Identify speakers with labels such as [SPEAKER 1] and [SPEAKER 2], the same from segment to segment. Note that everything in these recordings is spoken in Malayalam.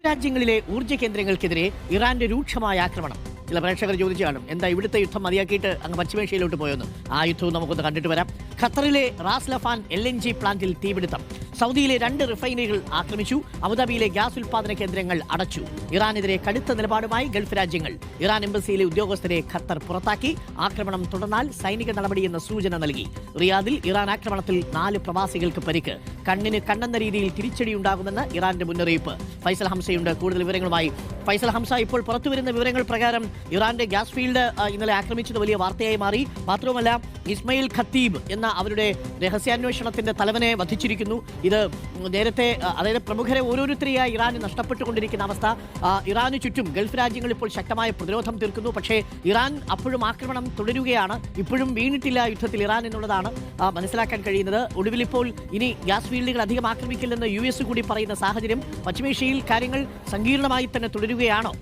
[SPEAKER 1] രാജ്യങ്ങളിലെ ഊർജ്ജ കേന്ദ്രങ്ങൾക്കെതിരെ ഇറാന്റെ രൂക്ഷമായ ആക്രമണം. ചില പ്രേക്ഷകർ ചോദിച്ചു കാണും, എന്താ ഇവിടുത്തെ യുദ്ധം മതിയാക്കിയിട്ട് അങ്ങ് പശ്ചിമേഷ്യയിലോട്ട് പോയെന്ന്. ആ യുദ്ധവും നമുക്കൊന്ന് കണ്ടിട്ട് വരാം. ഖത്തറിലെ റാസ് ലഫാൻ LNG പ്ലാന്റിൽ തീപിടുത്തം. സൗദിയിലെ 2 റിഫൈനറികൾ ആക്രമിച്ചു. അബുദാബിയിലെ ഗ്യാസ് ഉൽപാദന കേന്ദ്രങ്ങൾ അടച്ചു. ഇറാനെതിരെ കടുത്ത നിലപാടുമായി ഗൾഫ് രാജ്യങ്ങൾ. ഇറാൻ എംബസിയിലെ ഉദ്യോഗസ്ഥരെ ഖത്തർ പുറത്താക്കി. ആക്രമണം തുടർന്നാൽ സൈനിക നടപടിയെന്ന സൂചന നൽകി. റിയാദിൽ ഇറാൻ ആക്രമണത്തിൽ 4 പ്രവാസികൾക്ക് പരിക്ക്. കണ്ണിന് കണ്ണെന്ന രീതിയിൽ തിരിച്ചടിയുണ്ടാകുമെന്ന് ഇറാന്റെ മുന്നറിയിപ്പ്. ഫൈസൽ ഹംസയുണ്ട് കൂടുതൽ വിവരങ്ങളുമായി. ഫൈസൽ ഹംസ, ഇപ്പോൾ പുറത്തുവരുന്ന വിവരങ്ങൾ പ്രകാരം ഇറാന്റെ ഗ്യാസ് ഫീൽഡ് ഇന്നലെ ആക്രമിച്ചത് വലിയ വാർത്തയായി മാറി. മാത്രവുമല്ല, ഇസ്മയിൽ ഖത്തീബ് എന്ന അവരുടെ രഹസ്യാന്വേഷണത്തിന്റെ തലവനെ വധിച്ചിരിക്കുന്നു. ഇത് നേരത്തെ, അതായത് പ്രമുഖരെ ഓരോരുത്തരെയായി ഇറാന് നഷ്ടപ്പെട്ടുകൊണ്ടിരിക്കുന്ന അവസ്ഥ. ഇറാന് ചുറ്റും ഗൾഫ് രാജ്യങ്ങൾ ഇപ്പോൾ ശക്തമായ പ്രതിരോധം തീർക്കുന്നു. പക്ഷേ ഇറാൻ അപ്പോഴും ആക്രമണം തുടരുകയാണ്. ഇപ്പോഴും വീണിട്ടില്ല യുദ്ധത്തിൽ ഇറാൻ എന്നുള്ളതാണ് മനസ്സിലാക്കാൻ കഴിയുന്നത്. ഒടുവിൽ ഇപ്പോൾ ഇനി ഗ്യാസ് ഫീൽഡുകൾ അധികം ആക്രമിക്കില്ലെന്ന് US കൂടി പറയുന്ന സാഹചര്യം. പശ്ചിമേഷ്യയിൽ കാര്യങ്ങൾ സങ്കീർണമായി തന്നെ തുടരുകയാണോ?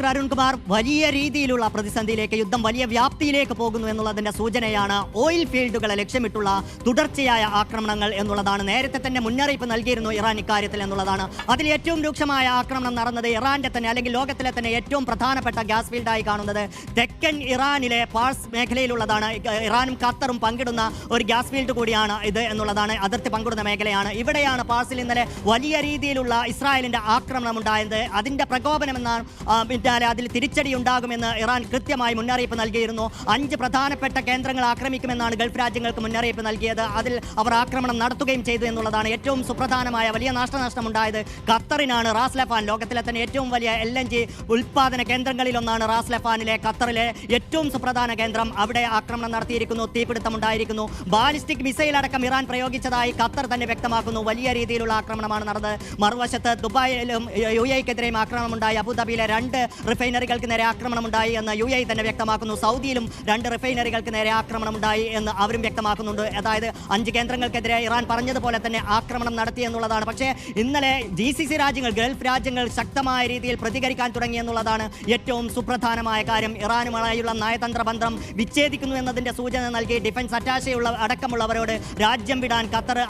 [SPEAKER 2] അരുൺകുമാർ, വലിയ രീതിയിലുള്ള പ്രതിസന്ധിയിലേക്ക്, യുദ്ധം വലിയ വ്യാപ്തിയിലേക്ക് പോകുന്നു എന്നുള്ളതിന്റെ സൂചനയാണ് ഓയിൽ ഫീൽഡുകളെ ലക്ഷ്യമിട്ടുള്ള തുടർച്ചയായ ആക്രമണങ്ങൾ എന്നുള്ളതാണ്. നേരത്തെ തന്നെ മുന്നറിയിപ്പ് നൽകിയിരുന്നു ഇറാൻ ഇക്കാര്യത്തിൽ എന്നുള്ളതാണ്. അതിൽ ഏറ്റവും രൂക്ഷമായ ആക്രമണം നടന്നത് ഇറാന്റെ തന്നെ, അല്ലെങ്കിൽ ലോകത്തിലെ തന്നെ ഏറ്റവും പ്രധാനപ്പെട്ട ഗ്യാസ് ഫീൽഡായി കാണുന്നത് തെക്കൻ ഇറാനിലെ പാഴ്സ് മേഖലയിലുള്ളതാണ്. ഇറാനും ഖത്തറും പങ്കിടുന്ന ഒരു ഗ്യാസ് ഫീൽഡ് കൂടിയാണ് ഇത് എന്നുള്ളതാണ്. അതിർത്തി പങ്കിടുന്ന മേഖലയാണ്. ഇവിടെയാണ് പാഴ്സിൽ ഇന്നലെ വലിയ രീതിയിലുള്ള ഇസ്രായേലിന്റെ ആക്രമണം ഉണ്ടായത്. അതിന്റെ പ്രകോപനമെന്നാണ് അതിൽ തിരിച്ചടി ഉണ്ടാകുമെന്ന് ഇറാൻ കൃത്യമായി മുന്നറിയിപ്പ് നൽകിയിരുന്നു. 5 പ്രധാനപ്പെട്ട കേന്ദ്രങ്ങൾ ആക്രമിക്കുമെന്നാണ് ഗൾഫ് രാജ്യങ്ങൾക്ക് മുന്നറിയിപ്പ് നൽകിയത്. അതിൽ അവർ ആക്രമണം നടത്തുകയും ചെയ്തു എന്നുള്ളതാണ്. ഏറ്റവും സുപ്രധാനമായ വലിയ നാശനഷ്ടം ഉണ്ടായത് ഖത്തറിനാണ്. റാസ് ലഫാൻ, ലോകത്തിലെ തന്നെ ഏറ്റവും വലിയ LNG ഉൽപാദന കേന്ദ്രങ്ങളിലൊന്നാണ് റാസ് ലഫാനിലെ ഖത്തറിലെ ഏറ്റവും സുപ്രധാന കേന്ദ്രം. അവിടെ ആക്രമണം നടത്തിയിരിക്കുന്നു. തീപിടുത്തമുണ്ടായിരിക്കുന്നു. ബാലിസ്റ്റിക് മിസൈൽ അടക്കം ഇറാൻ പ്രയോഗിച്ചതായി ഖത്തർ തന്നെ വ്യക്തമാക്കുന്നു. വലിയ രീതിയിലുള്ള ആക്രമണമാണ് നടന്നത്. മറുവശത്ത് ദുബായിലും UAE-ക്കെതിരെയും ആക്രമണമുണ്ടായി. അബുദാബിയിലെ 2 റിഫൈനറികൾക്ക് നേരെ ആക്രമണമുണ്ടായി എന്ന് UAE തന്നെ വ്യക്തമാക്കുന്നു. സൗദിയിലും 2 റിഫൈനറികൾക്ക് നേരെ ആക്രമണമുണ്ടായി എന്ന് അവരും വ്യക്തമാക്കുന്നുണ്ട്. അതായത് 5 കേന്ദ്രങ്ങൾക്കെതിരെ ഇറാൻ പറഞ്ഞതുപോലെ തന്നെ ആക്രമണം നടത്തി എന്നുള്ളതാണ്. പക്ഷേ ഇന്നലെ GCC രാജ്യങ്ങൾ, ഗൾഫ് രാജ്യങ്ങൾ ശക്തമായ രീതിയിൽ പ്രതികരിക്കാൻ തുടങ്ങി എന്നുള്ളതാണ് ഏറ്റവും സുപ്രധാനമായ കാര്യം. ഇറാനുമായുള്ള നയതന്ത്ര ബന്ധം വിച്ഛേദിക്കുന്നു എന്നതിന്റെ സൂചന നൽകി ഡിഫൻസ് അറ്റാഷെയുള്ള അടക്കമുള്ളവരോട് രാജ്യം വിടാൻ ഖത്തർ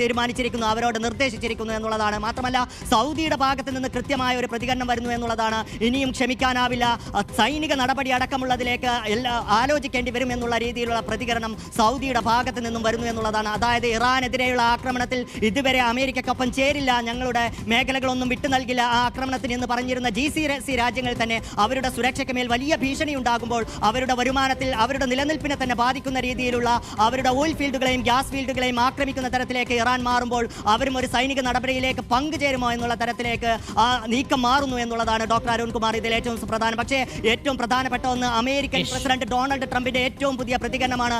[SPEAKER 2] തീരുമാനിച്ചിരിക്കുന്നു, അവരോട് നിർദ്ദേശിച്ചിരിക്കുന്നു എന്നുള്ളതാണ്. മാത്രമല്ല, സൗദിയുടെ ഭാഗത്ത് നിന്ന് കൃത്യമായ ഒരു പ്രതികരണം വരുന്നു എന്നുള്ളതാണ്. ഇനിയും ക്ഷമിക്കാനാവില്ല, സൈനിക നടപടി അടക്കമുള്ളതിലേക്ക് ആലോചിക്കേണ്ടി വരും എന്നുള്ള രീതിയിലുള്ള പ്രതികരണം സൗദിയുടെ ഭാഗത്ത് നിന്നും വരുന്നു എന്നുള്ളതാണ്. അതായത് ഇറാനെതിരെയുള്ള ആക്രമണത്തിൽ ഇതുവരെ അമേരിക്കക്കൊപ്പം ചേരില്ല, ഞങ്ങളുടെ മേഖലകളൊന്നും വിട്ടു നൽകില്ല ആ ആക്രമണത്തിന് എന്ന് പറഞ്ഞിരുന്ന GCC രാജ്യങ്ങൾ തന്നെ അവരുടെ സുരക്ഷയ്ക്ക് മേൽ വലിയ ഭീഷണി ഉണ്ടാകുമ്പോൾ, അവരുടെ വരുമാനത്തിൽ, അവരുടെ നിലനിൽപ്പിനെ തന്നെ ബാധിക്കുന്ന രീതിയിലുള്ള അവരുടെ ഓയിൽ ഫീൽഡുകളെയും ഗ്യാസ് ഫീൽഡുകളെയും ആക്രമിക്കുന്ന തരത്തിലേക്ക് ഇറാൻ മാറുമ്പോൾ അവരും ഒരു സൈനിക നടപടിയിലേക്ക് പങ്കുചേരുമോ എന്നുള്ള തരത്തിലേക്ക് ആ നീക്കം മാറുന്നു എന്നുള്ളതാണ് ഡോക്ടർ അരുൺകുമാർ ഇതിൽ ഏറ്റവും സുപ്രധാനം. പക്ഷേ ഏറ്റവും പ്രധാനപ്പെട്ട ഒന്ന്, അമേരിക്കൻ പ്രസിഡന്റ് ഡൊണാൾഡ് ട്രംപിന്റെ ഏറ്റവും പുതിയ പ്രതികരണമാണ്.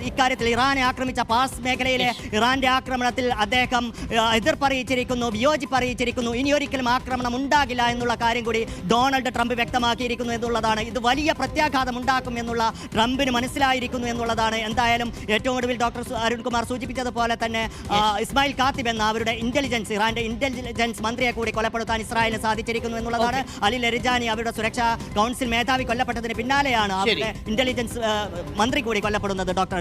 [SPEAKER 2] ഇക്കാര്യത്തിൽ ഇറാനെ ആക്രമിച്ച പാസ് മേഖലയിലെ ഇറാന്റെ ആക്രമണത്തിൽ അദ്ദേഹം എതിർപ്പ് അറിയിച്ചിരിക്കുന്നു, വിയോജിപ്പ് അറിയിച്ചിരിക്കുന്നു. ഇനിയൊരിക്കലും ആക്രമണം ഉണ്ടാകില്ല എന്നുള്ള കാര്യം കൂടി ഡൊണാൾഡ് ട്രംപ് വ്യക്തമാക്കിയിരിക്കുന്നു എന്നുള്ളതാണ്. ഇത് വലിയ പ്രത്യാഘാതം ഉണ്ടാക്കും എന്നുള്ള ട്രംപിന് മനസ്സിലായിരിക്കുന്നു എന്നുള്ളതാണ്. എന്തായാലും ഏറ്റവും ഒടുവിൽ ഡോക്ടർ അരുൺകുമാർ സൂചിപ്പിച്ചതുപോലെ തന്നെ ഇസ്മായിൽ ഖാത്തിബ് എന്ന അവരുടെ ഇന്റലിജൻസ്, ഇറാന്റെ ഇന്റലിജൻസ് മന്ത്രിയെ കൂടി കൊലപ്പെടുത്താൻ ഇസ്രായേലിന് സാധിച്ചിരിക്കുന്നു എന്നുള്ളതാണ്. അലി ലരിജാനി, അവരുടെ സുരക്ഷാ കൗൺസിൽ മേധാവി കൊല്ലപ്പെട്ടതിന് പിന്നാലെയാണ് അവരുടെ ഇന്റലിജൻസ് മന്ത്രി കൂടി കൊല്ലപ്പെടുന്നത്. Doctor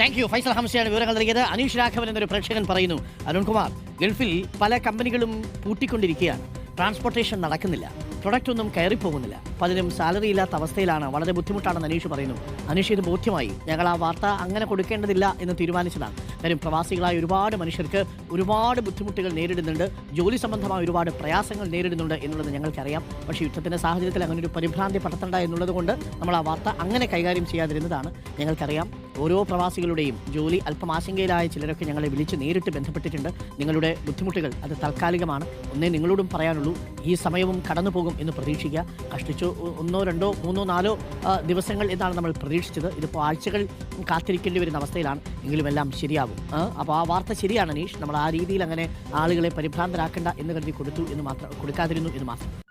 [SPEAKER 1] thank you. ഫൈസൽ ഹംസയാണ് വിവരങ്ങൾ നൽകിയത്. അനീഷ് രാഘവൻ എന്നൊരു പ്രേക്ഷകൻ പറയുന്നു, അരുൺകുമാർ, ഗൾഫിൽ പല കമ്പനികളും പൂട്ടിക്കൊണ്ടിരിക്കുകയാണ്, ട്രാൻസ്പോർട്ടേഷൻ നടക്കുന്നില്ല, പ്രൊഡക്റ്റ് ഒന്നും കയറിപ്പോകുന്നില്ല, പലരും സാലറി ഇല്ലാത്ത അവസ്ഥയിലാണ്, വളരെ ബുദ്ധിമുട്ടാണെന്ന് അനീഷ് പറയുന്നു. അനീഷ്, ഇത് ബോധ്യമായി, ഞങ്ങൾ ആ വാർത്ത അങ്ങനെ കൊടുക്കേണ്ടതില്ല എന്ന് തീരുമാനിച്ചതാണ്. കാര്യം പ്രവാസികളായ ഒരുപാട് മനുഷ്യർക്ക് ഒരുപാട് ബുദ്ധിമുട്ടുകൾ നേരിടുന്നുണ്ട്, ജോലി സംബന്ധമായ ഒരുപാട് പ്രയാസങ്ങൾ നേരിടുന്നുണ്ട് എന്നുള്ളത് ഞങ്ങൾക്കറിയാം. പക്ഷേ യുദ്ധത്തിൻ്റെ സാഹചര്യത്തിൽ അങ്ങനെ ഒരു പരിഭ്രാന്തി പടർത്തണ്ട എന്നുള്ളത് കൊണ്ട് നമ്മൾ ആ വാർത്ത അങ്ങനെ കൈകാര്യം ചെയ്യാതിരുന്നതാണ്. ഞങ്ങൾക്കറിയാം ഓരോ പ്രവാസികളുടെയും ജോലി അല്പം ആശങ്കയിലായ ചിലരൊക്കെ ഞങ്ങളെ വിളിച്ച് നേരിട്ട് ബന്ധപ്പെട്ടിട്ടുണ്ട്. നിങ്ങളുടെ ബുദ്ധിമുട്ടുകൾ അത് താൽക്കാലികമാണ്. ഒന്നേ നിങ്ങളോടും പറയാനുള്ളൂ, ഈ സമയവും കടന്നു പോകും എന്ന് പ്രതീക്ഷിക്കുക. കഷ്ടിച്ചു 1, 2, 3, 4 ദിവസങ്ങൾ എന്നാണ് നമ്മൾ പ്രതീക്ഷിച്ചത്. ഇതിപ്പോൾ ആഴ്ചകൾ കാത്തിരിക്കേണ്ടി വരുന്ന അവസ്ഥയിലാണ്. എങ്കിലും എല്ലാം ശരിയാകും. അപ്പോൾ ആ വാർത്ത ശരിയാണ് അനീഷ്. നമ്മൾ ആ രീതിയിൽ അങ്ങനെ ആളുകളെ പരിഭ്രാന്തരാക്കേണ്ട എന്ന് കരുതി കൊടുക്കാതിരുന്നു എന്ന് മാത്രം.